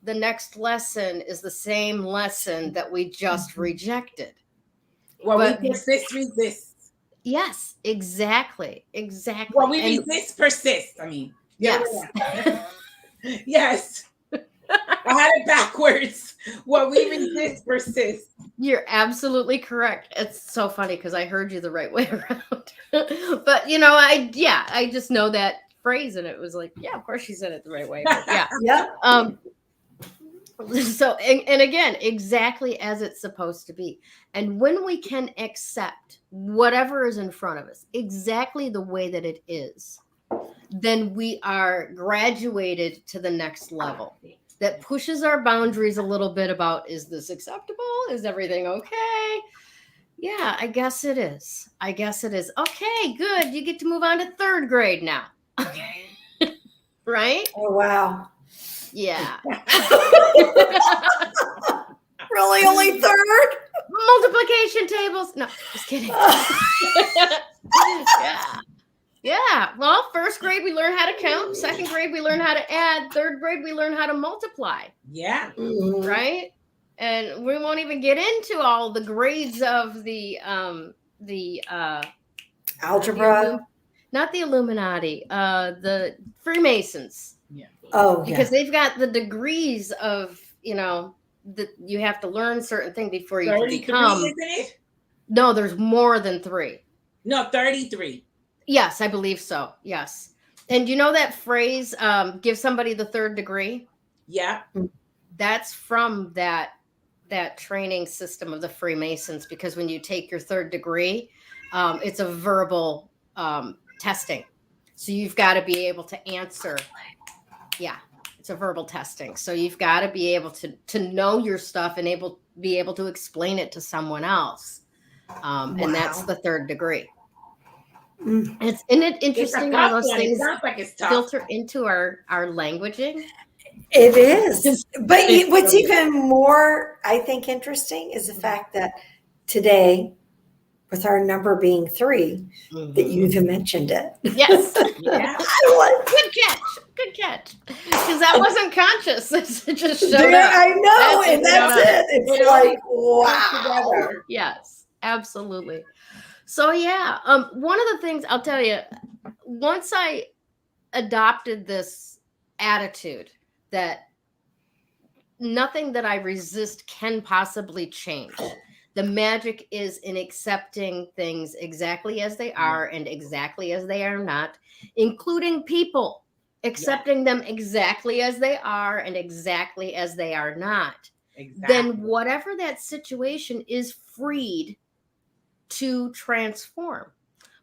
the next lesson is the same lesson that we just rejected. Well, But- we resist. Yes, exactly. Well, we persist. I mean, yes. Yes. I had it backwards. Well, we persist. You're absolutely correct. It's so funny because I heard you the right way around. But I just know that phrase, and it was like, yeah, of course she said it the right way. But yeah. Yeah. So and again, exactly as it's supposed to be. And when we can accept whatever is in front of us exactly the way that it is, then we are graduated to the next level. That pushes our boundaries a little bit about, is this acceptable? Is everything okay? Yeah, I guess it is. Okay, good. You get to move on to third grade now. Okay. Right? Oh, wow. Yeah. Really, only third? Multiplication tables. No, just kidding. Yeah. Yeah. Well, first grade, we learn how to count. Second grade, we learn how to add. Third grade, we learn how to multiply. Yeah. Mhm. Right. And we won't even get into all the grades of the Algebra. not the Illuminati, the Freemasons. Yeah. Oh, Because they've got the degrees of, that you have to learn certain things before you can become. Isn't it? No, there's more than 3. No, 33. Yes, I believe so. Yes. And you know that phrase, give somebody the third degree? Yeah. That's from that training system of the Freemasons, because when you take your third degree, it's a verbal testing. So you've got to be able to answer. Yeah, it's a verbal testing. So you've got to be able to know your stuff and be able to explain it to someone else. And that's the third degree. Mm. Isn't it interesting how those things it's filter into our languaging? It is. But It's what's really- even more, I think, interesting is the fact that today, with our number being 3, that you even mentioned it. Yes. Yeah. Good catch. Because that wasn't conscious. It just showed Dude, up. I know, and That's that's it. It's like, wow. Together. Yes, absolutely. So yeah, one of the things I'll tell you, once I adopted this attitude that nothing that I resist can possibly change. The magic is in accepting things exactly as they are and exactly as they are not, including people, accepting them exactly as they are and exactly as they are not. Exactly. Then whatever that situation is freed to transform.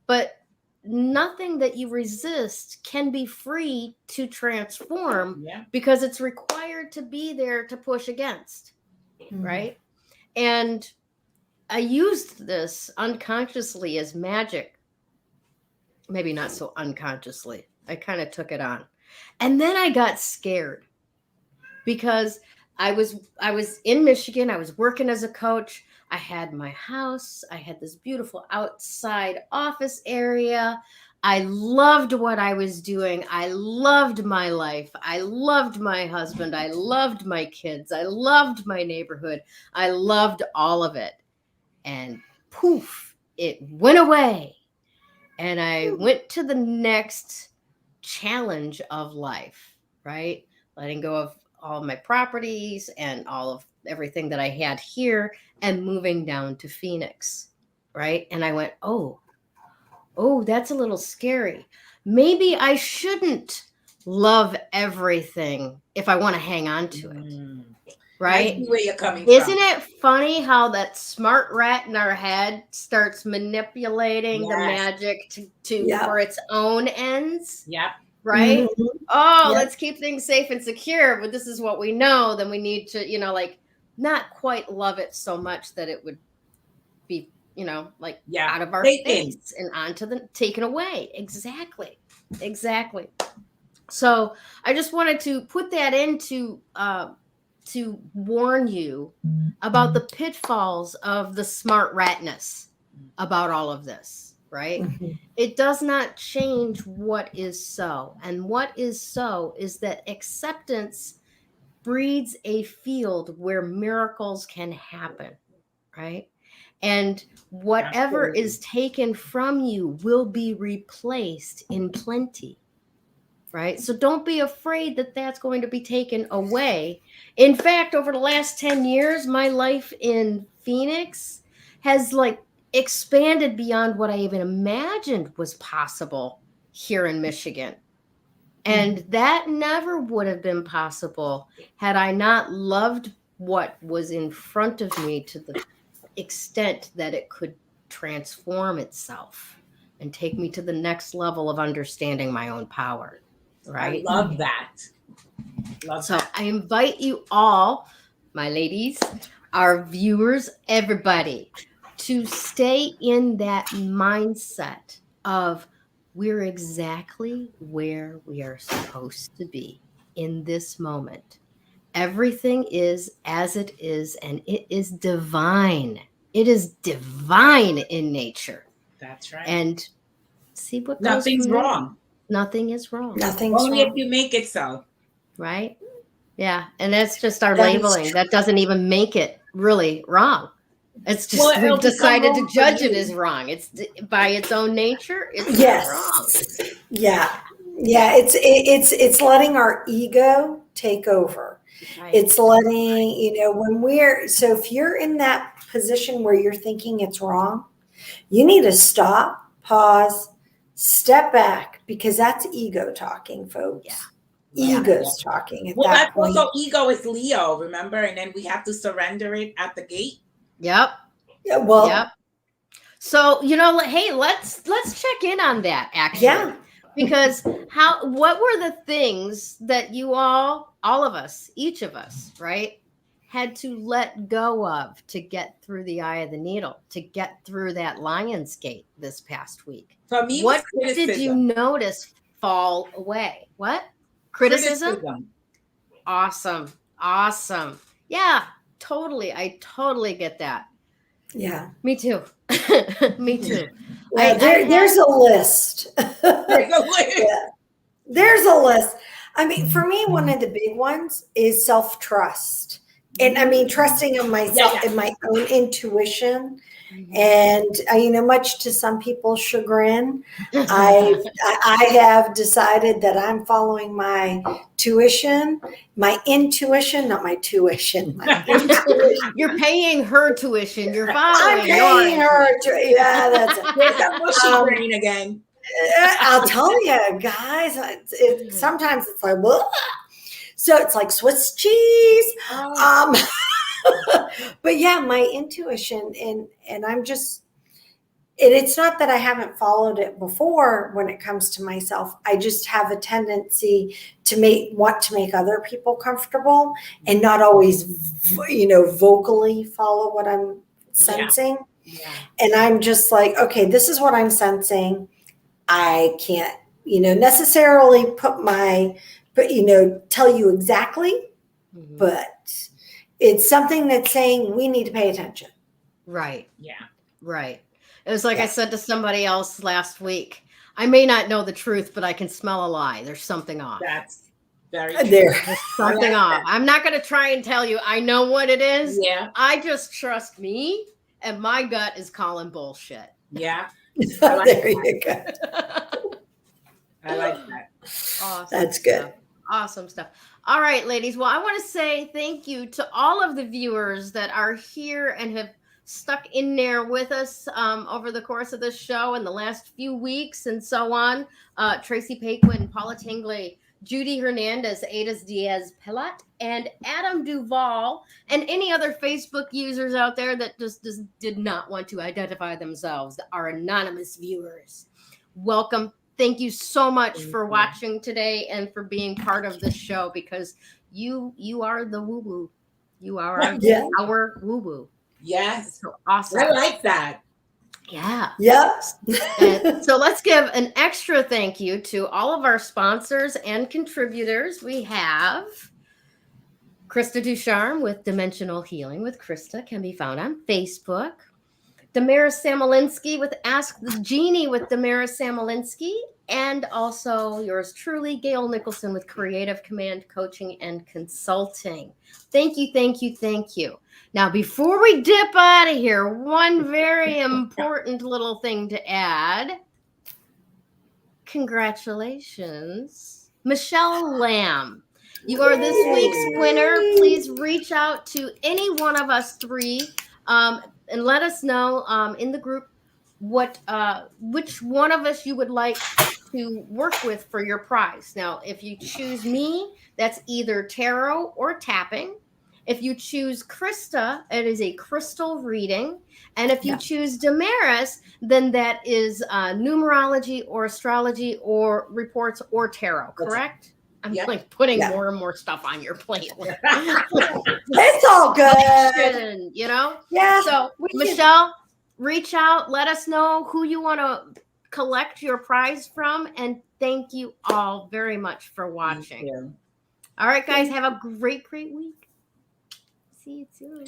But nothing that you resist can be free to transform because it's required to be there to push against, right? And I used this unconsciously as magic. Maybe not so unconsciously. I kind of took it on. And then I got scared because I was in Michigan. I was working as a coach. I had my house. I had this beautiful outside office area. I loved what I was doing. I loved my life. I loved my husband. I loved my kids. I loved my neighborhood. I loved all of it. And poof, it went away. And I went to the next challenge of life, right? Letting go of all my properties and all of everything that I had here and moving down to Phoenix, right? And I went, oh, that's a little scary. Maybe I shouldn't love everything if I want to hang on to it, right? I see where you're coming Isn't from. it funny how that smart rat in our head starts manipulating the magic to for its own ends? Yep. Right? Mhm. Oh, Yep. let's keep things safe and secure, but this is what we know. Then we need to, not quite love it so much that it would be, out of our face and onto the taken away. Exactly. So I just wanted to put that into to warn you about the pitfalls of the smart ratness about all of this, right? Mhm. It does not change what is so. And what is so is that acceptance breeds a field where miracles can happen, right? And whatever Absolutely. is taken from you will be replaced in plenty, right? So don't be afraid that that's going to be taken away. In fact, over the last 10 years, my life in Phoenix has like expanded beyond what I even imagined was possible here in Michigan. And that never would have been possible had I not loved what was in front of me to the extent that it could transform itself and take me to the next level of understanding my own power. Right? I love that. So I invite you all, my ladies, our viewers, everybody, to stay in that mindset of we're exactly where we are supposed to be in this moment. Everything is as it is, and it is divine. It is divine in nature. That's right. And see what Nothing's goes from there. wrong. Nothing is wrong. Nothing's Only if wrong. you make it so. Right? Yeah. And that's just our That is labeling. true. That doesn't even make it really wrong. It's just Well, it'll we've decided become to judge wrong it for as wrong. It's by its own nature. It's Yes. not wrong. Yeah. It's letting our ego take over. Right. It's letting, so if you're in that position where you're thinking it's wrong, you need to stop, pause, step back, because that's ego talking, folks. Ego's talking at Well, that that's point. also ego is Leo, remember? And then we have to surrender it at the gate. Yep. Yeah, well, Yep. So, hey, let's check in on that actually. Yeah. Because what were the things that you all of us, each of us, right, had to let go of to get through the eye of the needle, to get through that lion's gate this past week? For me, What was did you notice fall away? What? Criticism? Awesome. Yeah, totally. I totally get that. Yeah. Me too. Me too. Yeah, there's a list. There's a list. Yeah. There's a list. I mean, for me, one of the big ones is self-trust. And I mean, trusting in myself and my own intuition. And, much to some people's chagrin, I have decided that I'm following my intuition, not my tuition. My intuition. You're paying her tuition. You're following. I'm paying her. That's it. There's that mushy brain again. I'll tell you, guys. Sometimes it's like, whoa. So it's like Swiss cheese. But yeah, my intuition, and I'm just, it's not that I haven't followed it before when it comes to myself. I just have a tendency to want to make other people comfortable and not always, vocally follow what I'm sensing. Yeah. And I'm just like, okay, this is what I'm sensing. I can't, necessarily tell you exactly, but it's something that's saying we need to pay attention. Right. Yeah. Right. It was like I said to somebody else last week. I may not know the truth, but I can smell a lie. There's something off. That's very true. There's something off. I'm not going to try and tell you I know what it is. Yeah. I just trust me, and my gut is calling bullshit. Yeah. There you go. I like that. Awesome. That's good. Stuff. Awesome stuff. All right, ladies. Well, I want to say thank you to all of the viewers that are here and have stuck in there with us over the course of this show and the last few weeks and so on. Tracy Paquin, Paula Tingley, Judy Hernandez, Ada Diaz-Pelat, and Adam Duvall, and any other Facebook users out there that just did not want to identify themselves, our anonymous viewers. Welcome. Thank you so much for watching today and for being part of this show, because you are the woo-woo. You are our woo-woo. Yes. So awesome. I like that. Yeah. Yes. So let's give an extra thank you to all of our sponsors and contributors. We have Krista Ducharme with Dimensional Healing with Krista, can be found on Facebook. Damaris Samolinsky with Ask the Genie with Damaris Samolinsky, and also yours truly, Gail Nicholson with Creative Command Coaching and Consulting. Thank you, thank you, thank you. Now, before we dip out of here, one very important little thing to add. Congratulations, Michelle Lamb. You are this week's winner. Please reach out to any one of us three and let us know in the group which one of us you would like to work with for your prize. Now, if you choose me, that's either tarot or tapping. If you choose Krista, it is a crystal reading. And if you choose Damaris, then that is numerology or astrology or reports or tarot, correct? I'm like putting more and more stuff on your plate. It's all good. You know? Yeah. So, Michelle, reach out. Let us know who you want to collect your prize from. And thank you all very much for watching. All right, guys, have a great, great week. See you soon.